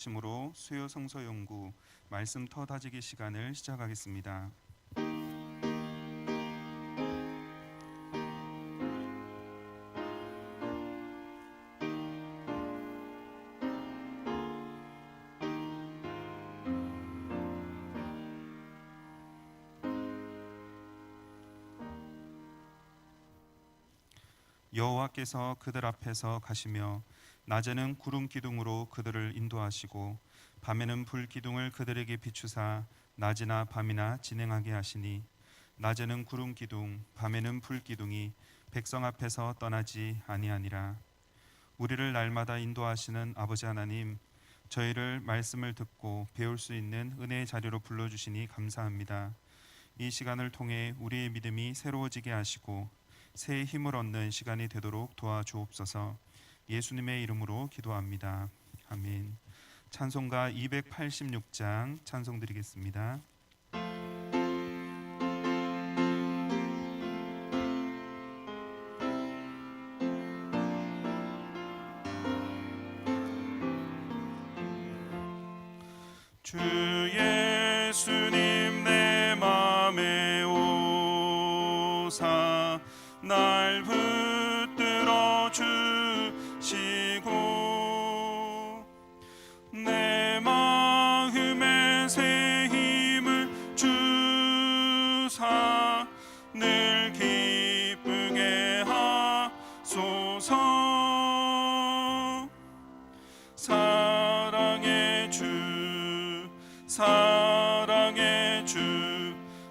심으로 수요 성서 연구 말씀 터다지기 시간을 시작하겠습니다. 여호와께서 그들 앞에서 가시며 낮에는 구름 기둥으로 그들을 인도하시고 밤에는 불 기둥을 그들에게 비추사 낮이나 밤이나 진행하게 하시니 낮에는 구름 기둥 밤에는 불 기둥이 백성 앞에서 떠나지 아니하니라. 우리를 날마다 인도하시는 아버지 하나님, 저희를 말씀을 듣고 배울 수 있는 은혜의 자리로 불러주시니 감사합니다. 이 시간을 통해 우리의 믿음이 새로워지게 하시고 새 힘을 얻는 시간이 되도록 도와주옵소서. 예수님의 이름으로 기도합니다. 아멘. 찬송가 286장 찬송 드리겠습니다. 주 예수님 내 맘에 오사 날 붙들어 주시고 내 마음에 새 힘을 주사 늘 기쁘게 하소서. 사랑의 주 사랑의 주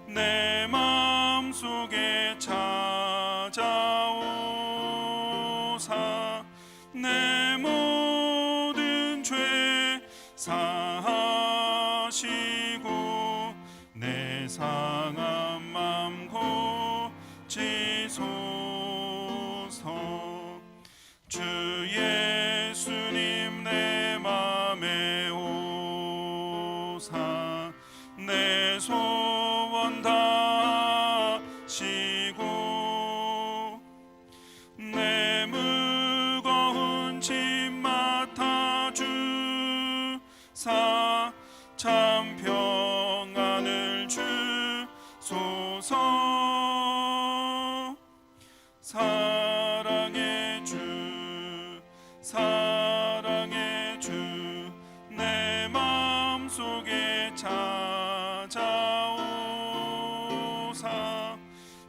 내 마음속에 찾아오사 내 모든 죄 사하시고 내 상한 맘 고치소서. 주 예수님 내 맘에 오사 내 소원 다하시고 내 무거운 짐 맡아주사 참 평안을 주소서. 사랑의 주 사랑의 주 내 마음속에 찾아오사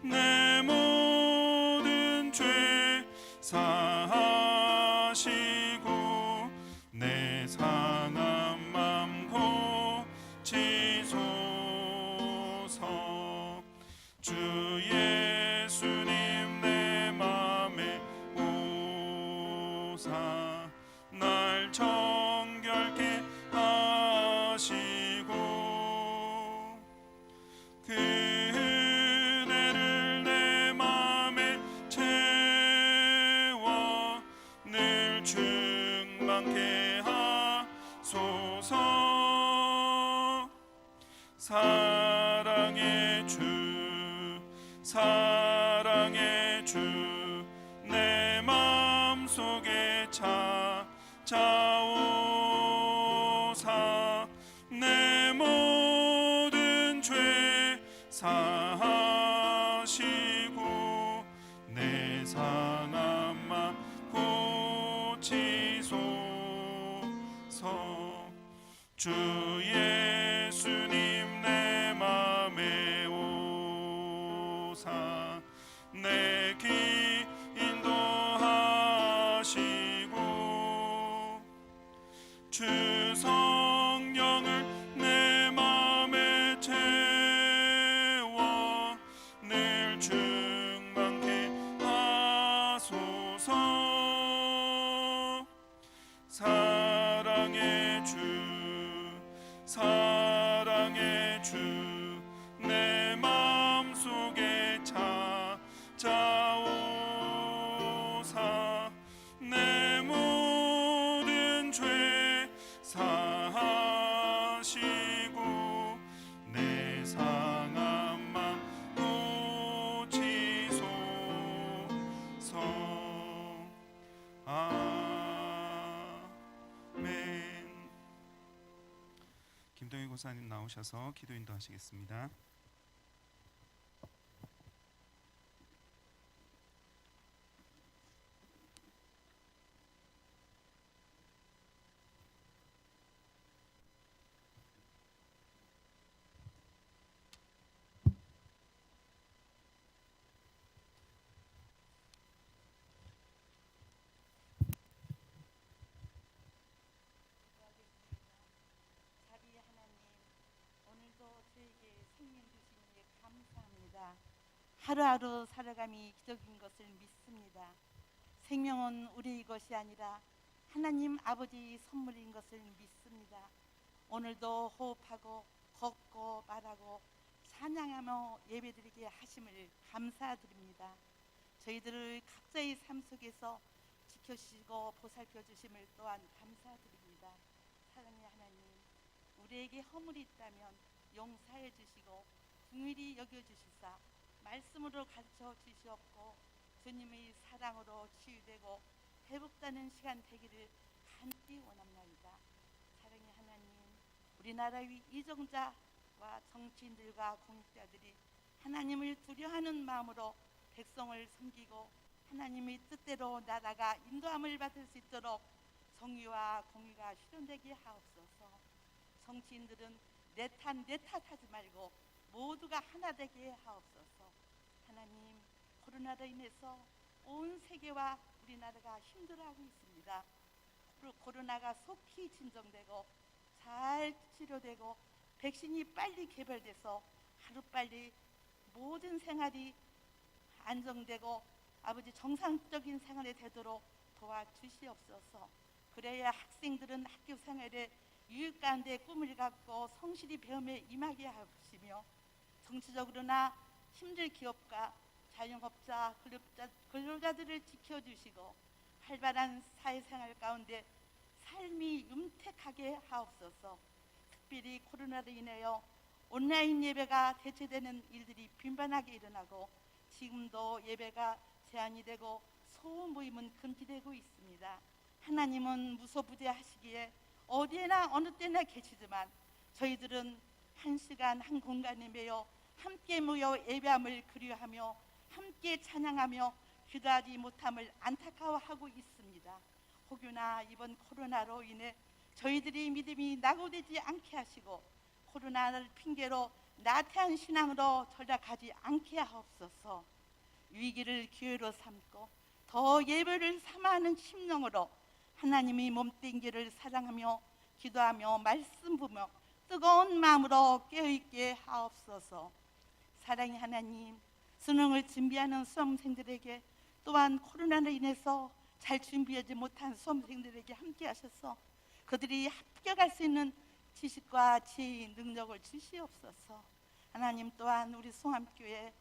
내 모든 죄 사하시고 내 상한 맘 고치소서. 주 예수님 내 맘에 오사 날 정결케 하시고 그 은혜를 내 맘에 채워 늘 충만케 하소서. 사랑의 주 사랑의 주 내 마음속에 찾아오사 내 모든 죄 사하시고 내 상한 맘 고치소서. 주 예수님 내 맘에 오사 내 길 인도하시고 주 성령을 내 맘에 채워 늘 충만케 하소서. 사랑의 주 고사님 나오셔서 기도 인도하시겠습니다. 자비 하나님, 오늘도 저에게 생명 주시니 감사합니다. 하루하루 살아감이 기적인 것을 믿습니다. 생명은 우리의 것이 아니라 하나님 아버지의 선물인 것을 믿습니다. 오늘도 호흡하고 걷고 말하고 찬양하며 예배드리게 하심을 감사드립니다. 저희들을 각자의 삶 속에서 지켜주시고 보살펴 주심을 또한 감사드립니다. 사랑의 하나님, 우리에게 허물이 있다면 용서해 주시고 긍휼히 여겨 주시사 말씀으로 가르쳐 주시옵고 주님의 사랑으로 치유되고 회복되는 시간 되기를 간절히 원합니다. 사랑의 하나님, 우리나라의 이정자와 정치인들과 공직자들이 하나님을 두려워하는 마음으로 백성을 섬기고 하나님의 뜻대로 나라가 인도함을 받을 수 있도록 정의와 공의가 실현되게 하옵소서. 정치인들은 내 탓하지 말고 모두가 하나 되게 하옵소서. 하나님, 코로나로 인해서 온 세계와 우리나라가 힘들어하고 있습니다. 코로나가 속히 진정되고 잘 치료되고 백신이 빨리 개발돼서 하루빨리 모든 생활이 안정되고 아버지 정상적인 생활이 되도록 도와주시옵소서. 그래야 학생들은 학교 생활에 유익 가운데 꿈을 갖고 성실히 배움에 임하게 하시며 정치적으로나 힘들 기업가, 자영업자, 근로자들을 지켜주시고 활발한 사회생활 가운데 삶이 윤택하게 하옵소서. 특별히 코로나로 인하여 온라인 예배가 대체되는 일들이 빈번하게 일어나고 지금도 예배가 제한이 되고 소음 모임은 금지되고 있습니다. 하나님은 무소부재하시기에 어디에나 어느 때나 계시지만 저희들은 한 시간 한 공간에 매여 함께 모여 예배함을 그리워하며 함께 찬양하며 기도하지 못함을 안타까워하고 있습니다. 혹여나 이번 코로나로 인해 저희들이 믿음이 낙오되지 않게 하시고 코로나를 핑계로 나태한 신앙으로 전락하지 않게 하옵소서. 위기를 기회로 삼고 더 예배를 삼아하는 심령으로 하나님이 몸된 길을 사랑하며 기도하며 말씀 보며 뜨거운 마음으로 깨어있게 하옵소서. 사랑의 하나님, 수능을 준비하는 수험생들에게 또한 코로나로 인해서 잘 준비하지 못한 수험생들에게 함께 하셔서 그들이 합격할 수 있는 지식과 지혜의 능력을 주시옵소서. 하나님, 또한 우리 송암교회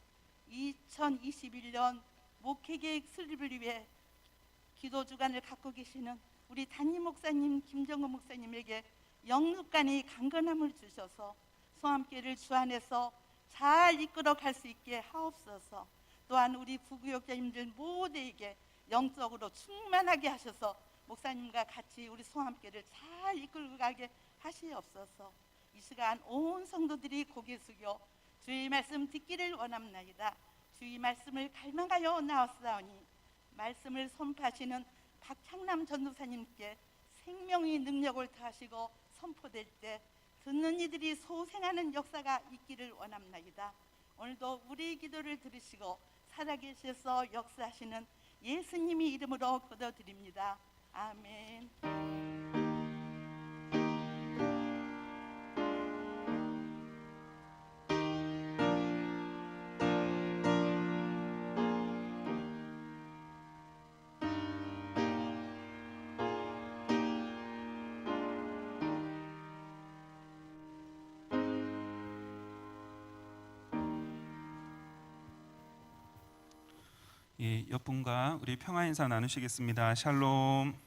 2021년 목회계획 수립을 위해 기도 주간을 갖고 계시는 우리 담임 목사님 김정은 목사님에게 영육간의 강건함을 주셔서 송암교회를 주 안에서 잘 이끌어 갈 수 있게 하옵소서. 또한 우리 부교육자님들 모두에게 영적으로 충만하게 하셔서 목사님과 같이 우리 송암교회를 잘 이끌고 가게 하시옵소서. 이 시간 온 성도들이 고개 숙여 주의 말씀 듣기를 원합나이다. 주의 말씀을 갈망하여 나왔사오니 말씀을 선포하시는 박창남 전도사님께 생명의 능력을 더하시고 선포될 때 듣는 이들이 소생하는 역사가 있기를 원합나이다. 오늘도 우리의 기도를 들으시고 살아계셔서 역사하시는 예수님의 이름으로 기도드립니다. 아멘. 예, 옆분과 우리 평화 인사 나누시겠습니다. 샬롬.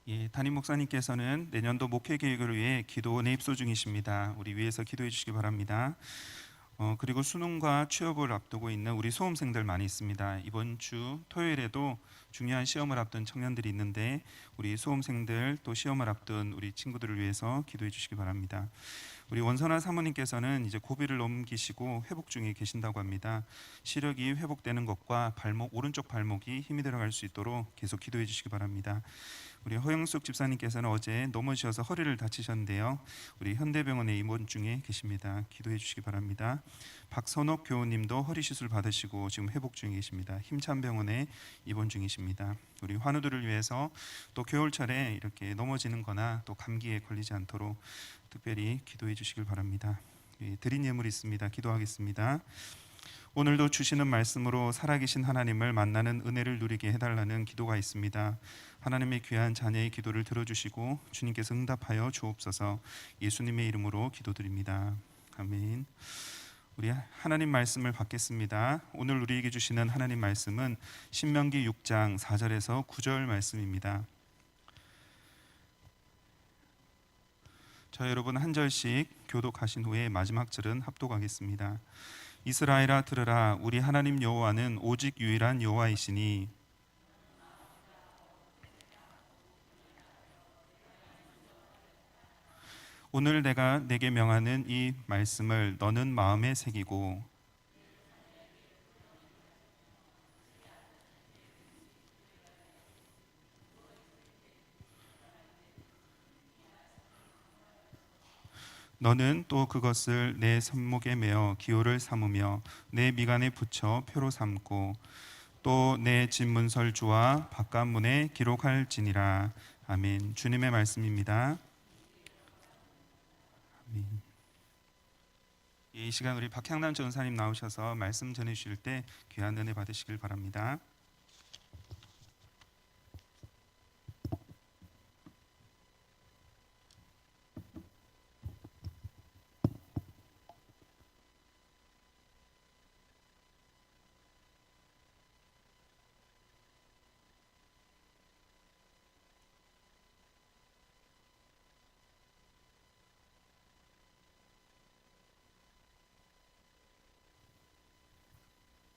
예, 담임 목사님께서는 내년도 목회 계획을 위해 기도원에 입소 중이십니다. 우리 위해서 기도해 주시기 바랍니다. 그리고 수능과 취업을 앞두고 있는 우리 수험생들 많이 있습니다. 이번 주 토요일에도 중요한 시험을 앞둔 청년들이 있는데 우리 수험생들 또 시험을 앞둔 우리 친구들을 위해서 기도해 주시기 바랍니다. 우리 원선아 사모님께서는 이제 고비를 넘기시고 회복 중에 계신다고 합니다. 시력이 회복되는 것과 오른쪽 발목이 힘이 들어갈 수 있도록 계속 기도해 주시기 바랍니다. 우리 허영숙 집사님께서는 어제 넘어지셔서 허리를 다치셨는데요. 우리 현대병원에 입원 중에 계십니다. 기도해 주시기 바랍니다. 박선옥 교우님도 허리 시술 받으시고 지금 회복 중에 계십니다. 힘찬병원에 입원 중이십니다. 우리 환우들을 위해서 또 겨울철에 이렇게 넘어지는 거나 또 감기에 걸리지 않도록 특별히 기도해 주시길 바랍니다. 드린 예물이 있습니다. 기도하겠습니다. 오늘도 주시는 말씀으로 살아계신 하나님을 만나는 은혜를 누리게 해달라는 기도가 있습니다. 하나님의 귀한 자녀의 기도를 들어주시고 주님께서 응답하여 주옵소서. 예수님의 이름으로 기도드립니다. 아멘. 우리 하나님 말씀을 받겠습니다. 오늘 우리에게 주시는 하나님 말씀은 신명기 6장 4절에서 9절 말씀입니다. 자, 여러분 한 절씩 교독하신 후에 마지막 절은 합독하겠습니다. 이스라엘아 들으라, 우리 하나님 여호와는 오직 유일한 여호와이시니 오늘 내가 내게 명하는 이 말씀을 너는 마음에 새기고 너는 또 그것을 내 손목에 메어 기호를 삼으며 내 미간에 붙여 표로 삼고 또 내 집문설주와 바깥문에 기록할지니라. 아멘. 주님의 말씀입니다. 아멘. 이 시간 우리 박향남 전사님 나오셔서 말씀 전해 주실 때 귀한 은혜 받으시길 바랍니다.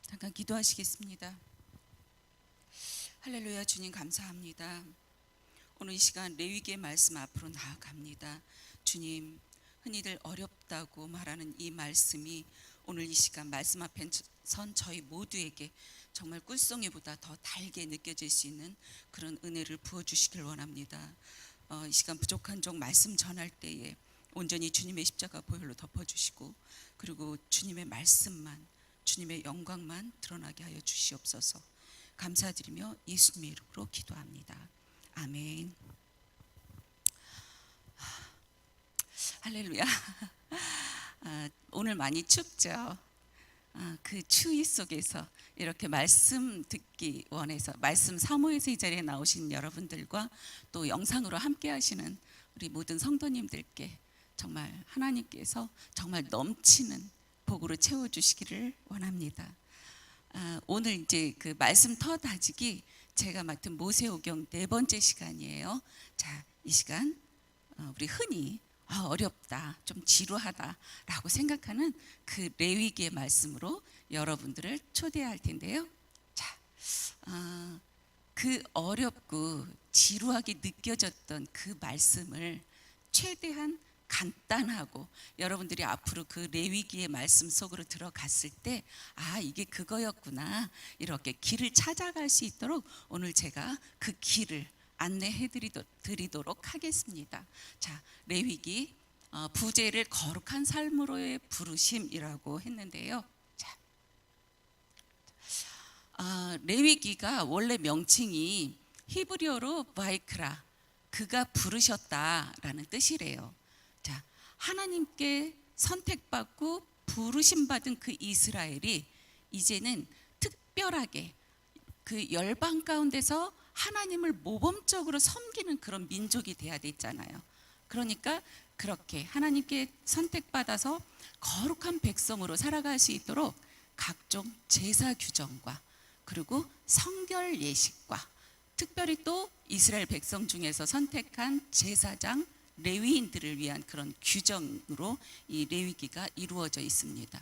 잠깐 기도하시겠습니다. 할렐루야. 주님 감사합니다. 오늘 이 시간 레위기의 말씀 앞으로 나아갑니다. 주님, 흔히들 어렵다고 말하는 이 말씀이 오늘 이 시간 말씀 앞에 선 저희 모두에게 정말 꿀송이보다 더 달게 느껴질 수 있는 그런 은혜를 부어주시길 원합니다. 이 시간 부족한 종 말씀 전할 때에 온전히 주님의 십자가 보혈로 덮어주시고 그리고 주님의 말씀만, 주님의 영광만 드러나게 하여 주시옵소서. 감사드리며 예수님의 이름으로 기도합니다. 아멘. 할렐루야. 오늘 많이 춥죠. 그 추위 속에서 이렇게 말씀 듣기 원해서 말씀 사모에서 이 자리에 나오신 여러분들과 또 영상으로 함께 하시는 우리 모든 성도님들께 정말 하나님께서 정말 넘치는 복으로 채워주시기를 원합니다. 오늘 이제 그 말씀 터 다지기 제가 맡은 모세오경 4번째 시간이에요. 자, 이 시간 우리 흔히 어렵다, 좀 지루하다라고 생각하는 그 레위기의 말씀으로 여러분들을 초대할 텐데요. 자, 그 어렵고 지루하게 느껴졌던 그 말씀을 최대한 간단하고 여러분들이 앞으로 그 레위기의 말씀 속으로 들어갔을 때 이게 그거였구나 이렇게 길을 찾아갈 수 있도록 오늘 제가 그 길을 안내해 드리도록 하겠습니다. 자, 레위기 부제를 거룩한 삶으로의 부르심이라고 했는데요. 자, 레위기가 원래 명칭이 히브리어로 바이크라, 그가 부르셨다라는 뜻이래요. 자, 하나님께 선택받고 부르심받은 그 이스라엘이 이제는 특별하게 그 열방 가운데서 하나님을 모범적으로 섬기는 그런 민족이 돼야 되잖아요. 그러니까 그렇게 하나님께 선택받아서 거룩한 백성으로 살아갈 수 있도록 각종 제사 규정과 그리고 성결 예식과 특별히 또 이스라엘 백성 중에서 선택한 제사장 레위인들을 위한 그런 규정으로 이 레위기가 이루어져 있습니다.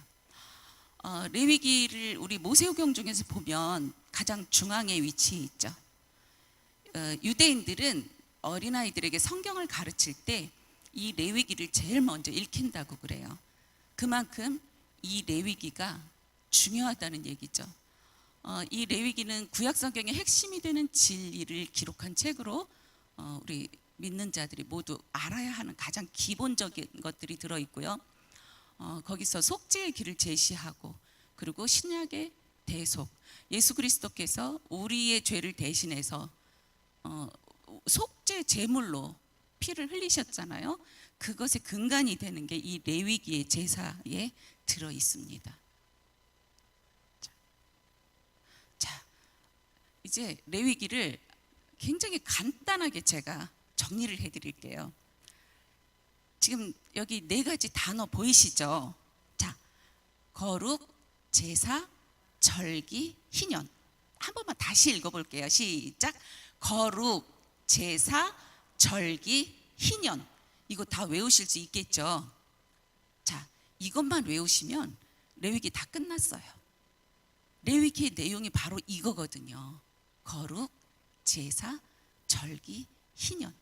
레위기를 우리 모세오경 중에서 보면 가장 중앙에 위치해 있죠. 유대인들은 어린아이들에게 성경을 가르칠 때 이 레위기를 제일 먼저 읽힌다고 그래요. 그만큼 이 레위기가 중요하다는 얘기죠. 이 레위기는 구약 성경의 핵심이 되는 진리를 기록한 책으로 우리 믿는 자들이 모두 알아야 하는 가장 기본적인 것들이 들어 있고요. 거기서 속죄의 길을 제시하고, 그리고 신약의 대속, 예수 그리스도께서 우리의 죄를 대신해서 속죄 제물로 피를 흘리셨잖아요. 그것의 근간이 되는 게 이 레위기의 제사에 들어 있습니다. 자, 이제 레위기를 굉장히 간단하게 제가 정리를 해드릴게요. 지금 여기 4가지 단어 보이시죠? 자, 거룩, 제사, 절기, 희년. 한 번만 다시 읽어볼게요. 시작. 거룩, 제사, 절기, 희년. 이거 다 외우실 수 있겠죠? 자, 이것만 외우시면 레위기 다 끝났어요. 레위기의 내용이 바로 이거거든요. 거룩, 제사, 절기, 희년.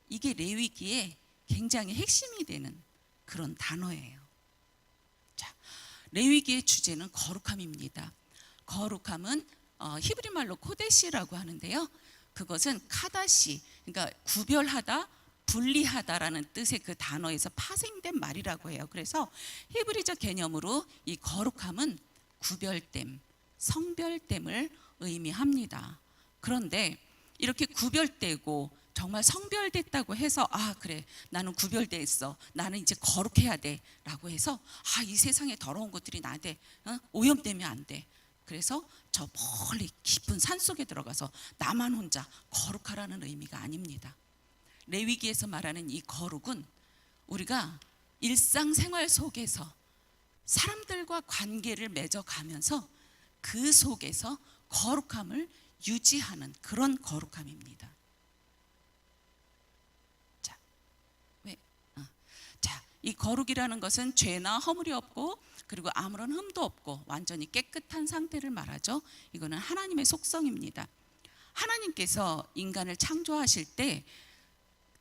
이게 레위기의 굉장히 핵심이 되는 그런 단어예요. 자, 레위기의 주제는 거룩함입니다. 거룩함은 히브리 말로 코데시라고 하는데요. 그것은 카다시, 그러니까 구별하다, 분리하다라는 뜻의 그 단어에서 파생된 말이라고 해요. 그래서 히브리적 개념으로 이 거룩함은 구별됨, 성별됨을 의미합니다. 그런데 이렇게 구별되고 정말 성별됐다고 해서 그래, 나는 구별됐어, 나는 이제 거룩해야 돼 라고 해서 이 세상에 더러운 것들이 나한테 오염되면 안 돼, 그래서 저 멀리 깊은 산속에 들어가서 나만 혼자 거룩하라는 의미가 아닙니다. 레위기에서 말하는 이 거룩은 우리가 일상생활 속에서 사람들과 관계를 맺어가면서 그 속에서 거룩함을 유지하는 그런 거룩함입니다. 자, 이 거룩이라는 것은 죄나 허물이 없고, 그리고 아무런 흠도 없고 완전히 깨끗한 상태를 말하죠. 이거는 하나님의 속성입니다. 하나님께서 인간을 창조하실 때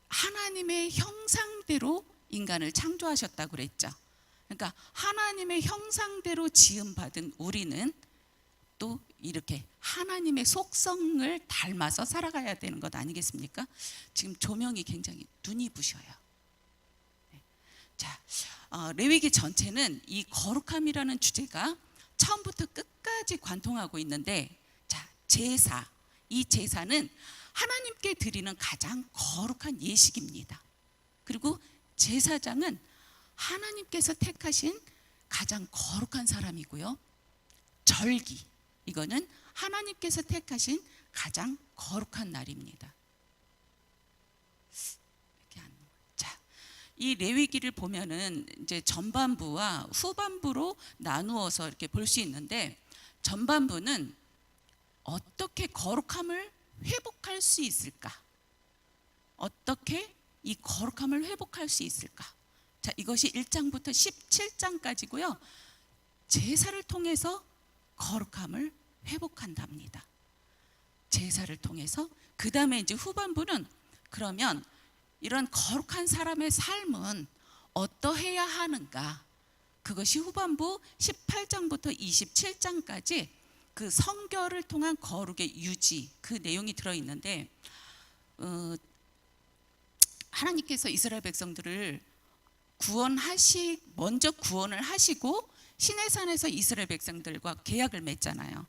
하나님의 형상대로 인간을 창조하셨다고 그랬죠. 그러니까 하나님의 형상대로 지음받은 우리는 또 이렇게 하나님의 속성을 닮아서 살아가야 되는 것 아니겠습니까? 지금 조명이 굉장히 눈이 부셔요. 자, 레위기 전체는 이 거룩함이라는 주제가 처음부터 끝까지 관통하고 있는데, 자, 제사, 이 제사는 하나님께 드리는 가장 거룩한 예식입니다. 그리고 제사장은 하나님께서 택하신 가장 거룩한 사람이고요. 절기, 이거는 하나님께서 택하신 가장 거룩한 날입니다. 자, 이 레위기를 보면은 이제 전반부와 후반부로 나누어서 이렇게 볼 수 있는데, 전반부는 어떻게 거룩함을 회복할 수 있을까? 어떻게 이 거룩함을 회복할 수 있을까? 자, 이것이 1장부터 17장까지고요. 제사를 통해서 거룩함을 회복한답니다. 제사를 통해서. 그 다음에 이제 후반부는 그러면 이런 거룩한 사람의 삶은 어떠해야 하는가? 그것이 후반부 18장부터 27장까지 그 성결을 통한 거룩의 유지, 그 내용이 들어있는데, 하나님께서 이스라엘 백성들을 먼저 구원을 하시고 시내산에서 이스라엘 백성들과 계약을 맺잖아요.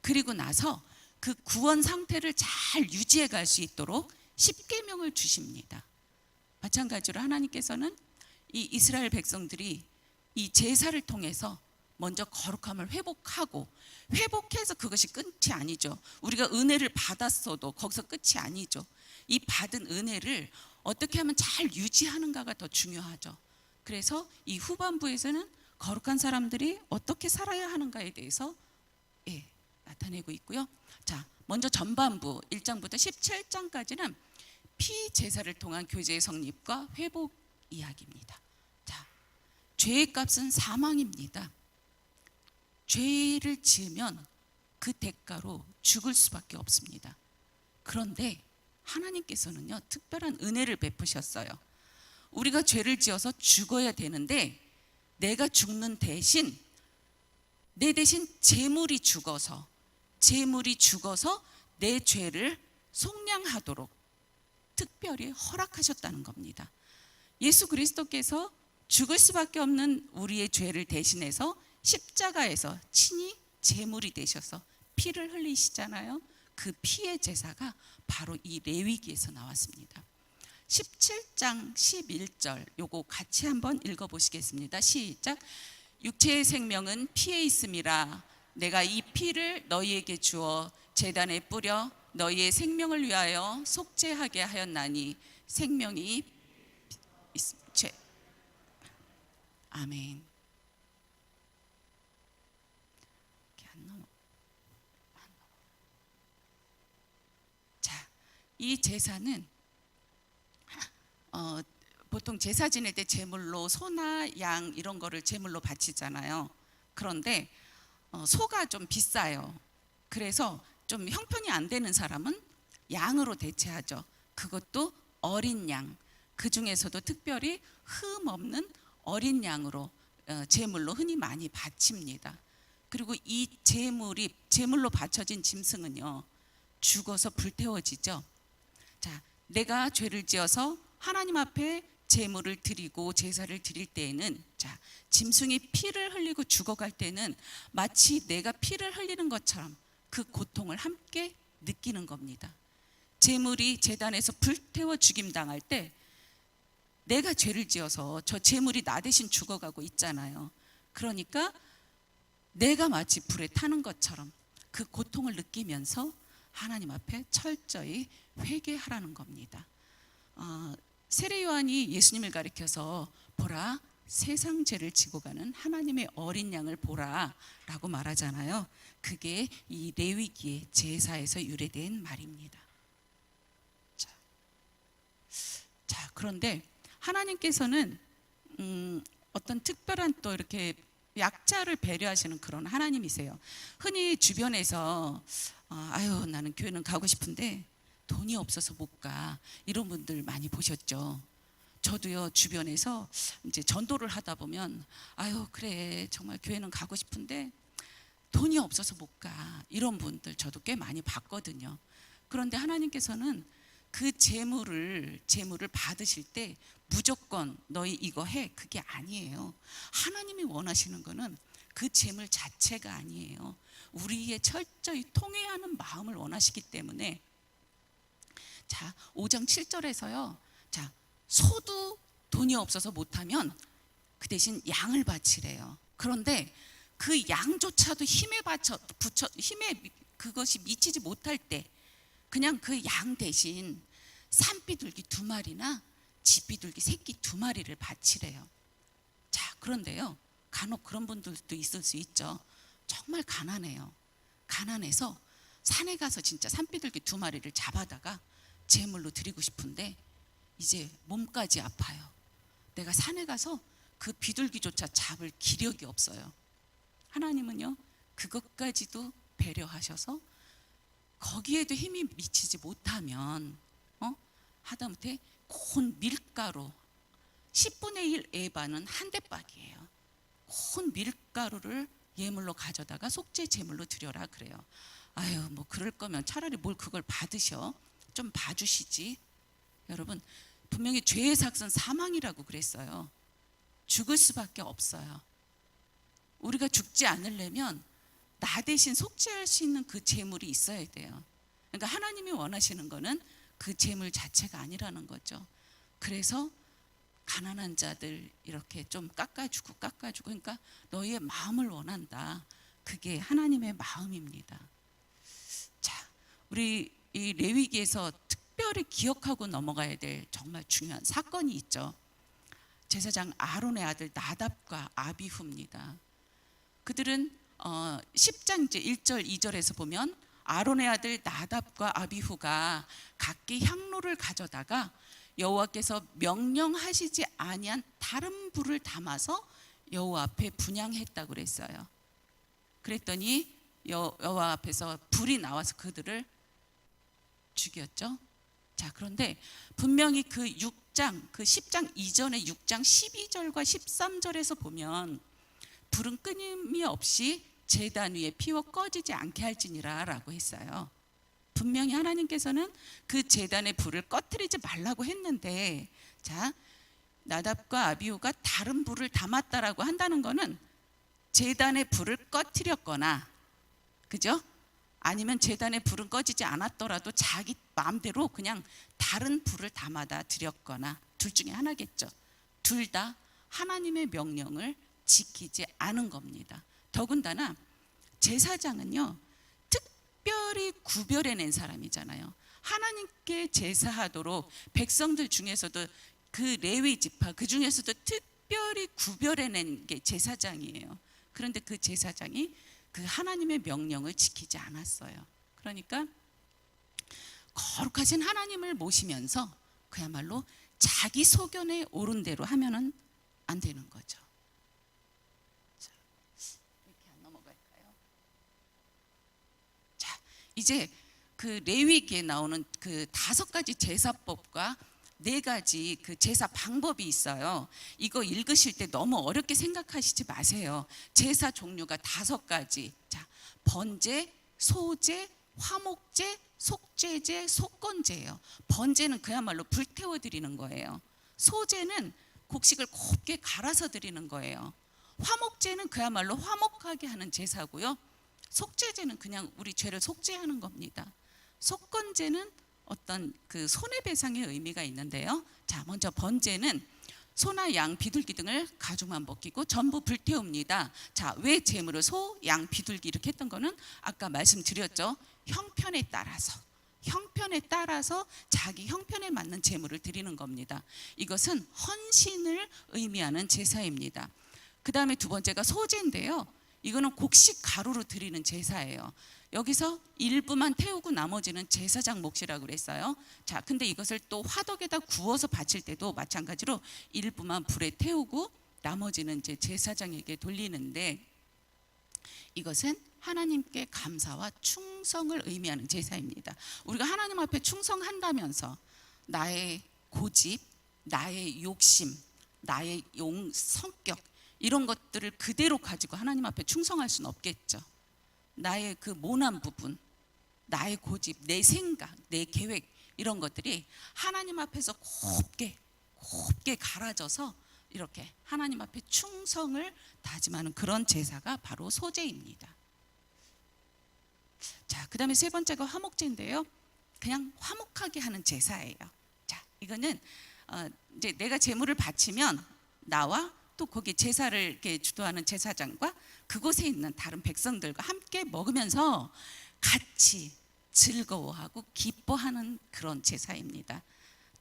그리고 나서 그 구원 상태를 잘 유지해 갈 수 있도록 십계명을 주십니다. 마찬가지로 하나님께서는 이 이스라엘 백성들이 이 제사를 통해서 먼저 거룩함을 회복해서 그것이 끝이 아니죠. 우리가 은혜를 받았어도 거기서 끝이 아니죠. 이 받은 은혜를 어떻게 하면 잘 유지하는가가 더 중요하죠. 그래서 이 후반부에서는 거룩한 사람들이 어떻게 살아야 하는가에 대해서 나타내고 있고요. 자, 먼저 전반부 1장부터 17장까지는 피제사를 통한 교제의 성립과 회복 이야기입니다. 자, 죄의 값은 사망입니다. 죄를 지으면 그 대가로 죽을 수밖에 없습니다. 그런데 하나님께서는요, 특별한 은혜를 베푸셨어요. 우리가 죄를 지어서 죽어야 되는데 내가 죽는 대신, 내 대신 제물이 죽어서 내 죄를 속량하도록 특별히 허락하셨다는 겁니다. 예수 그리스도께서 죽을 수밖에 없는 우리의 죄를 대신해서 십자가에서 친히 제물이 되셔서 피를 흘리시잖아요. 그 피의 제사가 바로 이 레위기에서 나왔습니다. 17장 11절 요거 같이 한번 읽어보시겠습니다. 시작. 육체의 생명은 피에 있음이라. 내가 이 피를 너희에게 주어 제단에 뿌려 너희의 생명을 위하여 속죄하게 하였나니 생명이 죄. 아멘. 자, 이 제사는 보통 제사 지낼 때 제물로 소나 양 이런 거를 제물로 바치잖아요. 그런데 소가 좀 비싸요. 그래서 좀 형편이 안 되는 사람은 양으로 대체하죠. 그것도 어린 양. 그 중에서도 특별히 흠 없는 어린 양으로 제물로 흔히 많이 바칩니다. 그리고 이 제물로 바쳐진 짐승은요, 죽어서 불태워지죠. 자, 내가 죄를 지어서 하나님 앞에 제물을 드리고 제사를 드릴 때에는, 자, 짐승이 피를 흘리고 죽어갈 때는 마치 내가 피를 흘리는 것처럼 그 고통을 함께 느끼는 겁니다. 제물이 제단에서 불태워 죽임당할 때 내가 죄를 지어서 저 제물이 나 대신 죽어가고 있잖아요. 그러니까 내가 마치 불에 타는 것처럼 그 고통을 느끼면서 하나님 앞에 철저히 회개하라는 겁니다. 세례 요한이 예수님을 가리켜서 보라, 세상 죄를 지고 가는 하나님의 어린 양을 보라 라고 말하잖아요. 그게 이 레위기의 제사에서 유래된 말입니다. 자, 그런데 하나님께서는 어떤 특별한 또 이렇게 약자를 배려하시는 그런 하나님이세요. 흔히 주변에서 아유, 나는 교회는 가고 싶은데 돈이 없어서 못 가, 이런 분들 많이 보셨죠. 저도요, 주변에서 이제 전도를 하다 보면 아유, 그래, 정말 교회는 가고 싶은데 돈이 없어서 못 가, 이런 분들 저도 꽤 많이 봤거든요. 그런데 하나님께서는 그 제물을 받으실 때 무조건 너희 이거 해, 그게 아니에요. 하나님이 원하시는 거는 그 제물 자체가 아니에요. 우리의 철저히 통회하는 마음을 원하시기 때문에, 자, 5장 7절에서요. 자, 소도 돈이 없어서 못하면 그 대신 양을 바치래요. 그런데 그 양조차도 힘에 그것이 미치지 못할 때 그냥 그 양 대신 산비둘기 2마리나 집비둘기 새끼 2마리를 바치래요. 자, 그런데요, 간혹 그런 분들도 있을 수 있죠. 정말 가난해요. 가난해서 산에 가서 진짜 산비둘기 2마리를 잡아다가 제물로 드리고 싶은데 이제 몸까지 아파요. 내가 산에 가서 그 비둘기조차 잡을 기력이 없어요. 하나님은요, 그것까지도 배려하셔서 거기에도 힘이 미치지 못하면 하다못해 곤 밀가루 10분의 1 에바는 한 대박이에요. 곤 밀가루를 예물로 가져다가 속죄 제물로 드려라 그래요. 아유, 뭐 그럴 거면 차라리 뭘 그걸 받으셔, 좀 봐주시지. 여러분, 분명히 죄의 삭은 사망이라고 그랬어요. 죽을 수밖에 없어요. 우리가 죽지 않으려면 나 대신 속죄할 수 있는 그 제물이 있어야 돼요. 그러니까 하나님이 원하시는 거는 그 제물 자체가 아니라는 거죠. 그래서 가난한 자들 이렇게 좀 깎아주고 그러니까 너희의 마음을 원한다. 그게 하나님의 마음입니다. 자, 우리 이 레위기에서 특별히 기억하고 넘어가야 될 정말 중요한 사건이 있죠. 제사장 아론의 아들 나답과 아비후입니다. 그들은 10장 이제 1절 2절에서 보면 아론의 아들 나답과 아비후가 각기 향로를 가져다가 여호와께서 명령하시지 아니한 다른 불을 담아서 여호와 앞에 분향했다고 그랬어요. 그랬더니 여호와 앞에서 불이 나와서 그들을 죽였죠. 자, 그런데 분명히 그 6장, 그 10장 이전에 6장 12절과 13절에서 보면 불은 끊임이 없이 제단 위에 피워 꺼지지 않게 할지니라 라고 했어요. 분명히 하나님께서는 그 제단의 불을 꺼뜨리지 말라고 했는데, 자, 나답과 아비후가 다른 불을 담았다라고 한다는 거는 제단의 불을 꺼뜨렸거나, 그죠? 아니면 제단의 불은 꺼지지 않았더라도 자기 마음대로 그냥 다른 불을 담아다 드렸거나, 둘 중에 하나겠죠. 둘 다 하나님의 명령을 지키지 않은 겁니다. 더군다나 제사장은요, 특별히 구별해낸 사람이잖아요. 하나님께 제사하도록 백성들 중에서도 그 레위 지파, 그 중에서도 특별히 구별해낸 게 제사장이에요. 그런데 그 제사장이 그 하나님의 명령을 지키지 않았어요. 그러니까 거룩하신 하나님을 모시면서 그야말로 자기 소견에 옳은 대로 하면은 안 되는 거죠. 자, 이렇게 안 넘어갈까요? 자, 이제 그 레위기에 나오는 그 5가지 제사법과 4가지 그 제사 방법이 있어요. 이거 읽으실 때 너무 어렵게 생각하시지 마세요. 제사 종류가 5가지. 자, 번제, 소제, 화목제, 속죄제, 속건제예요. 번제는 그야말로 불태워 드리는 거예요. 소제는 곡식을 곱게 갈아서 드리는 거예요. 화목제는 그야말로 화목하게 하는 제사고요. 속죄제는 그냥 우리 죄를 속죄하는 겁니다. 속건제는 어떤 그 손해배상의 의미가 있는데요. 자, 먼저 번제는 소나 양, 비둘기 등을 가죽만 벗기고 전부 불태웁니다. 자, 왜 제물을 소, 양, 비둘기 이렇게 했던 거는 아까 말씀드렸죠. 형편에 따라서 자기 형편에 맞는 제물을 드리는 겁니다. 이것은 헌신을 의미하는 제사입니다. 그 다음에 2번째가 소제인데요. 이거는 곡식 가루로 드리는 제사예요. 여기서 일부만 태우고 나머지는 제사장 몫이라고 그랬어요. 자, 근데 이것을 또 화덕에다 구워서 바칠 때도 마찬가지로 일부만 불에 태우고 나머지는 이제 제사장에게 돌리는데, 이것은 하나님께 감사와 충성을 의미하는 제사입니다. 우리가 하나님 앞에 충성한다면서 나의 고집, 나의 욕심, 나의 성격 이런 것들을 그대로 가지고 하나님 앞에 충성할 수는 없겠죠. 나의 그 모난 부분, 나의 고집, 내 생각, 내 계획 이런 것들이 하나님 앞에서 곱게 갈아져서 이렇게 하나님 앞에 충성을 다짐하는 그런 제사가 바로 소제입니다. 자, 그 다음에 3번째가 화목제인데요. 그냥 화목하게 하는 제사예요. 자, 이거는 이제 내가 제물을 바치면 나와 또 거기 제사를 이렇게 주도하는 제사장과 그곳에 있는 다른 백성들과 함께 먹으면서 같이 즐거워하고 기뻐하는 그런 제사입니다.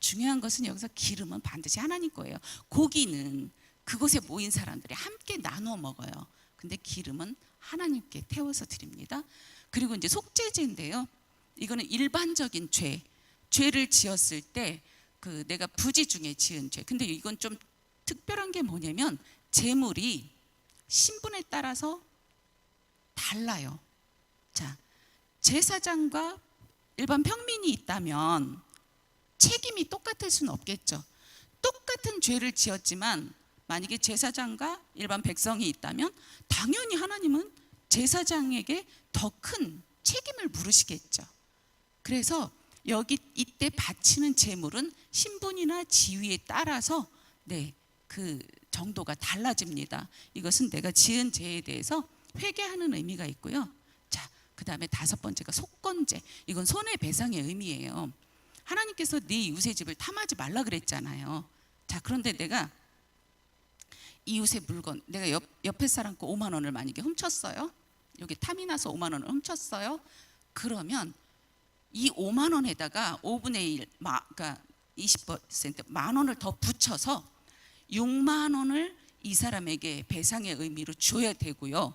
중요한 것은 여기서 기름은 반드시 하나님 거예요. 고기는 그곳에 모인 사람들이 함께 나눠 먹어요. 근데 기름은 하나님께 태워서 드립니다. 그리고 이제 속죄제인데요. 이거는 일반적인 죄를 지었을 때 그 내가 부지 중에 지은 죄. 근데 이건 좀 특별한 게 뭐냐면 제물이 신분에 따라서 달라요. 자, 제사장과 일반 평민이 있다면 책임이 똑같을 수는 없겠죠. 똑같은 죄를 지었지만 만약에 제사장과 일반 백성이 있다면 당연히 하나님은 제사장에게 더 큰 책임을 물으시겠죠. 그래서 이때 바치는 제물은 신분이나 지위에 따라서 그 정도가 달라집니다. 이것은 내가 지은 죄에 대해서 회개하는 의미가 있고요. 자, 그 다음에 5번째가 속건제. 이건 손해배상의 의미예요. 하나님께서 네 이웃의 집을 탐하지 말라 그랬잖아요. 자, 그런데 내가 이웃의 물건, 내가 옆에 사람 거 5만 원을 만약에 훔쳤어요. 여기 탐이 나서 5만 원을 훔쳤어요. 그러면 이 5만 원에다가 5분의 1, 그러니까 20% 만 원을 더 붙여서 6만 원을 이 사람에게 배상의 의미로 줘야 되고요.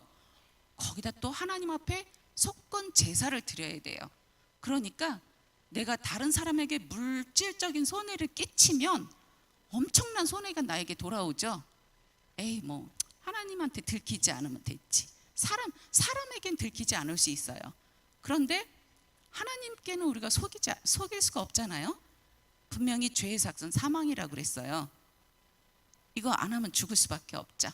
거기다 또 하나님 앞에 속건 제사를 드려야 돼요. 그러니까 내가 다른 사람에게 물질적인 손해를 끼치면 엄청난 손해가 나에게 돌아오죠. 에이, 뭐 하나님한테 들키지 않으면 됐지. 사람에겐 들키지 않을 수 있어요. 그런데 하나님께는 우리가 속일 수가 없잖아요. 분명히 죄의 삭은 사망이라고 그랬어요. 이거 안 하면 죽을 수밖에 없죠.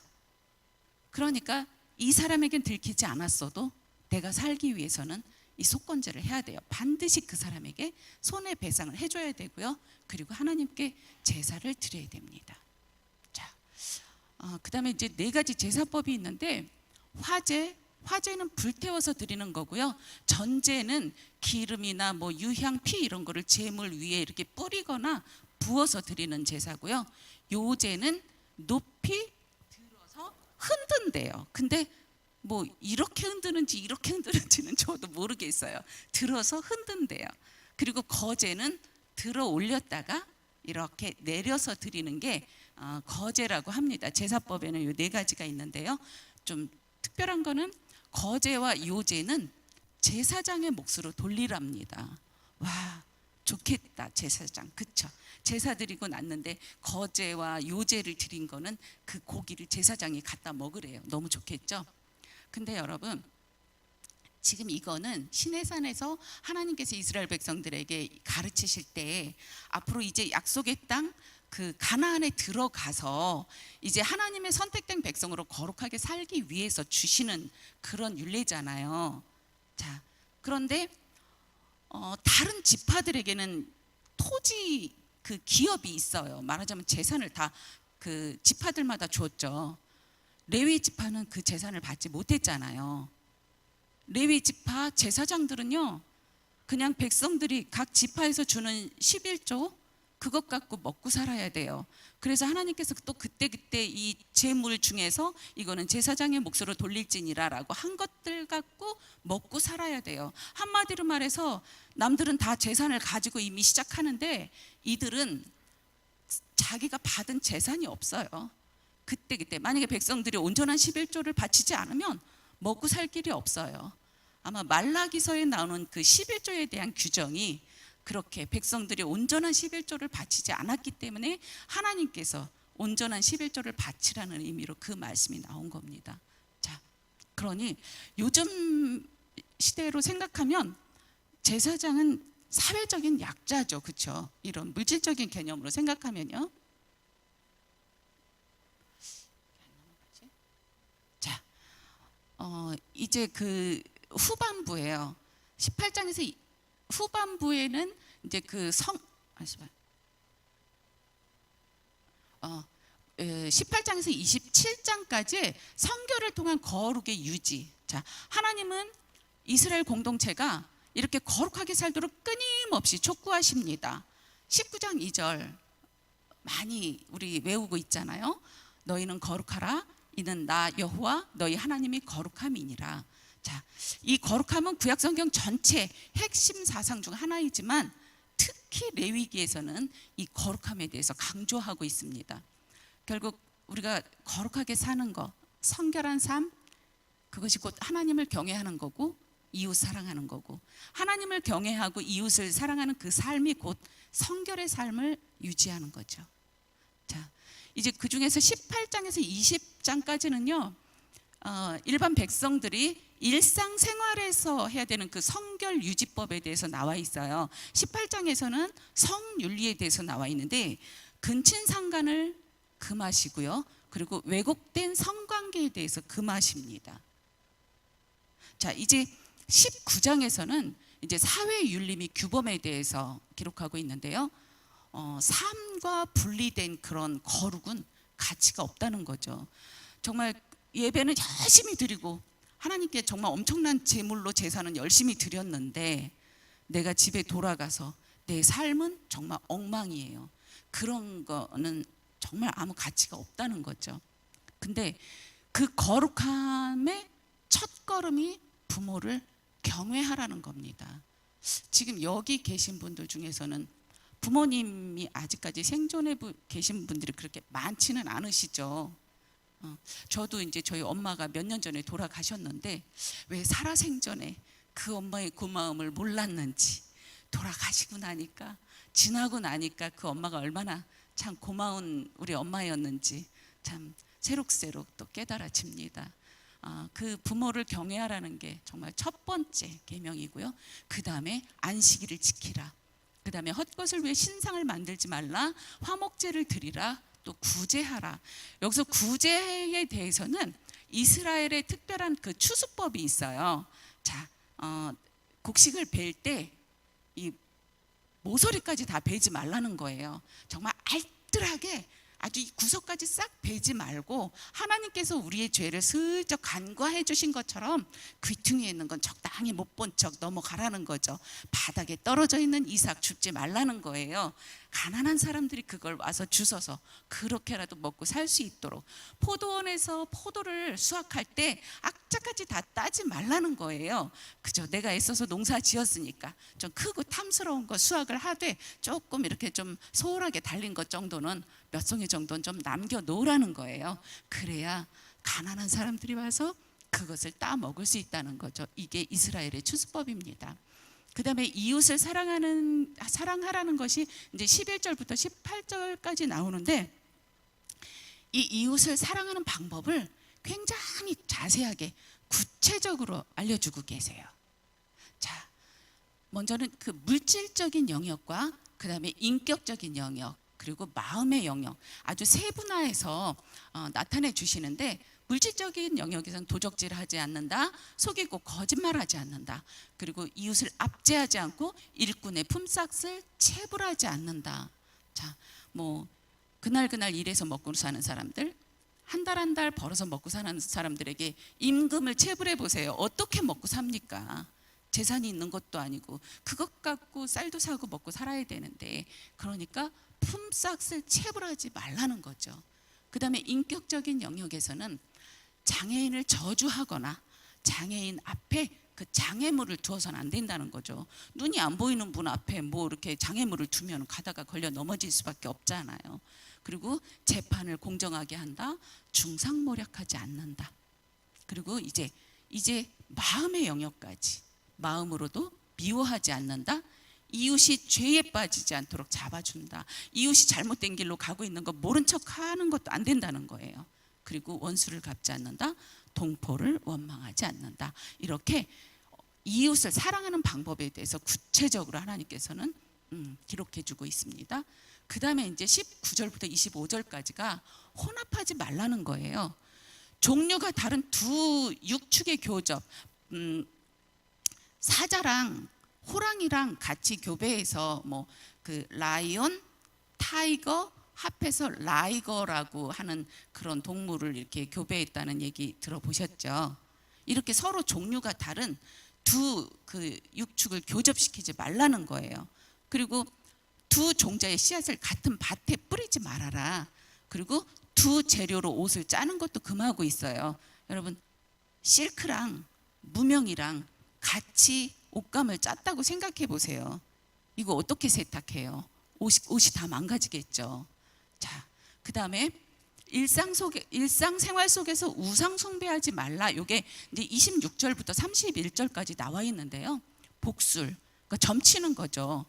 그러니까 이 사람에겐 들키지 않았어도 내가 살기 위해서는 이 속건제를 해야 돼요. 반드시 그 사람에게 손해배상을 해줘야 되고요. 그리고 하나님께 제사를 드려야 됩니다. 자, 그다음에 이제 4가지 제사법이 있는데 화제는 불태워서 드리는 거고요. 전제는 기름이나 뭐 유향, 피 이런 거를 제물 위에 이렇게 뿌리거나 부어서 드리는 제사고요. 요제는 높이 들어서 흔든대요. 근데 뭐 이렇게 흔드는지는 저도 모르겠어요. 들어서 흔든대요. 그리고 거제는 들어 올렸다가 이렇게 내려서 드리는 게 거제라고 합니다. 제사법에는 요 4가지가 있는데요. 좀 특별한 거는 거제와 요제는 제사장의 몫으로 돌리랍니다. 와, 좋겠다. 제사장, 그쵸? 제사 드리고 났는데 거제와 요제를 드린 거는 그 고기를 제사장이 갖다 먹으래요. 너무 좋겠죠? 근데 여러분, 지금 이거는 시내산에서 하나님께서 이스라엘 백성들에게 가르치실 때 앞으로 이제 약속의 땅 그 가나안에 들어가서 이제 하나님의 선택된 백성으로 거룩하게 살기 위해서 주시는 그런 율례잖아요. 자, 그런데 다른 지파들에게는 토지 그 기업이 있어요. 말하자면 재산을 다 그 지파들마다 줬죠. 레위 지파는 그 재산을 받지 못했잖아요. 레위 지파 제사장들은요, 그냥 백성들이 각 지파에서 주는 11조 그것 갖고 먹고 살아야 돼요. 그래서 하나님께서 또 그때 이 재물 중에서 이거는 제사장의 몫으로 돌릴지니라라고 한 것들 갖고 먹고 살아야 돼요. 한마디로 말해서 남들은 다 재산을 가지고 이미 시작하는데 이들은 자기가 받은 재산이 없어요. 그때 만약에 백성들이 온전한 11조를 바치지 않으면 먹고 살 길이 없어요. 아마 말라기서에 나오는 그 11조에 대한 규정이 그렇게 백성들이 온전한 11조를 바치지 않았기 때문에 하나님께서 온전한 11조를 바치라는 의미로 그 말씀이 나온 겁니다. 자, 그러니 요즘 시대로 생각하면 제사장은 사회적인 약자죠. 그렇죠? 이런 물질적인 개념으로 생각하면요. 자, 이제 그 후반부예요. 18장에서 후반부에는 이제 그 18장에서 27장까지 성결을 통한 거룩의 유지. 자, 하나님은 이스라엘 공동체가 이렇게 거룩하게 살도록 끊임없이 촉구하십니다. 19장 2절 많이 우리 외우고 있잖아요. 너희는 거룩하라. 이는 나 여호와 너희 하나님이 거룩함이니라. 자, 이 거룩함은 구약성경 전체 핵심 사상 중 하나이지만 특히 레위기에서는 이 거룩함에 대해서 강조하고 있습니다. 결국 우리가 거룩하게 사는 것, 성결한 삶, 그것이 곧 하나님을 경외하는 거고 이웃 사랑하는 거고, 하나님을 경외하고 이웃을 사랑하는 그 삶이 곧 성결의 삶을 유지하는 거죠. 자, 이제 그 중에서 18장에서 20장까지는요, 일반 백성들이 일상생활에서 해야 되는 그 성결 유지법에 대해서 나와 있어요. 18장에서는 성윤리에 대해서 나와 있는데 근친상간을 금하시고요, 그리고 왜곡된 성관계에 대해서 금하십니다. 자, 이제 19장에서는 이제 사회윤리 및 규범에 대해서 기록하고 있는데요, 삶과 분리된 그런 거룩은 가치가 없다는 거죠. 정말 예배는 열심히 드리고 하나님께 정말 엄청난 제물로 제사는 열심히 드렸는데 내가 집에 돌아가서 내 삶은 정말 엉망이에요. 그런 거는 정말 아무 가치가 없다는 거죠. 근데 그 거룩함의 첫걸음이 부모를 경외하라는 겁니다. 지금 여기 계신 분들 중에서는 부모님이 아직까지 생존해 계신 분들이 그렇게 많지는 않으시죠. 저도 이제 저희 엄마가 몇 년 전에 돌아가셨는데 왜 살아생전에 그 엄마의 고마움을 몰랐는지 돌아가시고 나니까, 지나고 나니까 그 엄마가 얼마나 참 고마운 우리 엄마였는지 참 새록새록 또 깨달아집니다. 그 부모를 경외하라는 게 정말 첫 번째 계명이고요. 그 다음에 안식일을 지키라. 그 다음에 헛것을 위해 신상을 만들지 말라. 화목제를 드리라. 또 구제하라. 여기서 구제에 대해서는 이스라엘의 특별한 그 추수법이 있어요. 자, 곡식을 벨 때 이 모서리까지 다 베지 말라는 거예요. 정말 알뜰하게 아주 이 구석까지 싹 베지 말고 하나님께서 우리의 죄를 슬쩍 간과해 주신 것처럼 귀퉁이에 있는 건 적당히 못 본 척 넘어가라는 거죠. 바닥에 떨어져 있는 이삭 줍지 말라는 거예요. 가난한 사람들이 그걸 와서 주워서 그렇게라도 먹고 살 수 있도록, 포도원에서 포도를 수확할 때 악착같이 다 따지 말라는 거예요. 그죠? 내가 애써서 농사 지었으니까 좀 크고 탐스러운 거 수확을 하되 조금 이렇게 좀 소홀하게 달린 것 정도는 몇 송이 정도는 좀 남겨 놓으라는 거예요. 그래야 가난한 사람들이 와서 그것을 따 먹을 수 있다는 거죠. 이게 이스라엘의 추수법입니다. 그 다음에 이웃을 사랑하라는 것이 이제 11절부터 18절까지 나오는데, 이 이웃을 사랑하는 방법을 굉장히 자세하게 구체적으로 알려주고 계세요. 자, 먼저는 그 물질적인 영역과 그 다음에 인격적인 영역, 그리고 마음의 영역, 아주 세분화해서 나타내 주시는데, 물질적인 영역에서는 도적질하지 않는다, 속이고 거짓말하지 않는다, 그리고 이웃을 압제하지 않고 일꾼의 품삯을 체불하지 않는다. 자, 뭐 그날 일해서 먹고 사는 사람들, 한 달 벌어서 먹고 사는 사람들에게 임금을 체불해 보세요. 어떻게 먹고 삽니까? 재산이 있는 것도 아니고 그것 갖고 쌀도 사고 먹고 살아야 되는데, 그러니까 품삯을 체불하지 말라는 거죠. 그 다음에 인격적인 영역에서는 장애인을 저주하거나 장애인 앞에 그 장애물을 두어서는 안 된다는 거죠. 눈이 안 보이는 분 앞에 뭐 이렇게 장애물을 두면 가다가 걸려 넘어질 수밖에 없잖아요. 그리고 재판을 공정하게 한다, 중상모략하지 않는다. 그리고 이제 마음의 영역까지, 마음으로도 미워하지 않는다, 이웃이 죄에 빠지지 않도록 잡아준다. 이웃이 잘못된 길로 가고 있는 거 모른 척하는 것도 안 된다는 거예요. 그리고 원수를 갚지 않는다, 동포를 원망하지 않는다. 이렇게 이웃을 사랑하는 방법에 대해서 구체적으로 하나님께서는 기록해 주고 있습니다. 그 다음에 이제 19절부터 25절까지가 혼합하지 말라는 거예요. 종류가 다른 두 육축의 교접, 사자랑 호랑이랑 같이 교배해서 뭐 그 라이온, 타이거 합해서 라이거라고 하는 그런 동물을 이렇게 교배했다는 얘기 들어보셨죠? 이렇게 서로 종류가 다른 두 그 육축을 교접시키지 말라는 거예요. 그리고 두 종자의 씨앗을 같은 밭에 뿌리지 말아라. 그리고 두 재료로 옷을 짜는 것도 금하고 있어요. 여러분, 실크랑 무명이랑 같이 옷감을 짰다고 생각해 보세요. 이거 어떻게 세탁해요? 옷이 다 망가지겠죠. 자, 그 다음에 일상생활 속에서 우상 숭배하지 말라. 이게 이제 26절부터 31절까지 나와 있는데요. 복술, 그러니까 점치는 거죠.